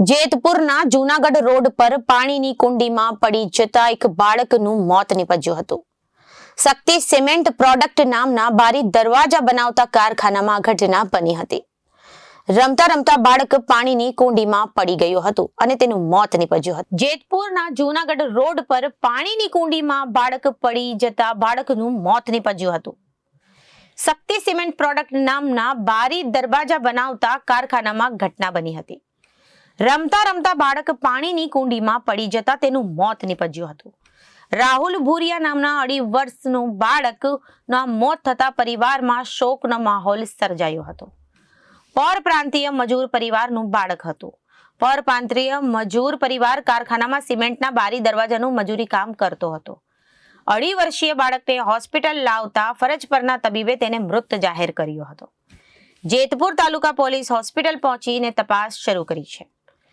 જેતપુરના Junagadh road પર પાણીની કુંડીમાં પડી જતા એક બાળકનું મોત નીપજ્યું હતું. શક્તિ સિમેન્ટ પ્રોડક્ટ નામના બારી દરવાજા બનાવતા કારખાનામાં ઘટના બની હતી. રમતા રમતા બાળક પાણીની કુંડીમાં પડી ગયું હતું અને તેનું મોત નીપજ્યું હતું. જેતપુરના જૂનાગઢ રોડ પર પાણીની કુંડીમાં બાળક પડી જતા બાળકનું મોત નીપજ્યું હતું. શક્તિ સિમેન્ટ પ્રોડક્ટ નામના બારી દરવાજા બનાવતા કારખાનામાં ઘટના બની હતી. રમતા રમતા બાળક પાણીની કુંડીમાં પડી જતા તેનું મોત નીપજ્યું હતું. રાહુલ ભુરિયા નામના 2.5 વર્ષનું બાળકના મોત થતા પરિવારમાં શોકનો માહોલ સર્જાયો હતો. પરપ્રાંતીય મજૂર પરિવારનું બાળક હતું. પરપ્રાંતીય મજૂર પરિવાર કારખાનામાં સિમેન્ટના બારી દરવાજાનું મજૂરી કામ કરતો હતો. 2.5 વર્ષીય બાળકને હોસ્પિટલ લાવતા ફરજ પરના તબીબે તેને મૃત જાહેર કર્યો હતો. જેતપુર તાલુકા પોલીસ હોસ્પિટલ પહોંચીને તપાસ શરૂ કરી છે.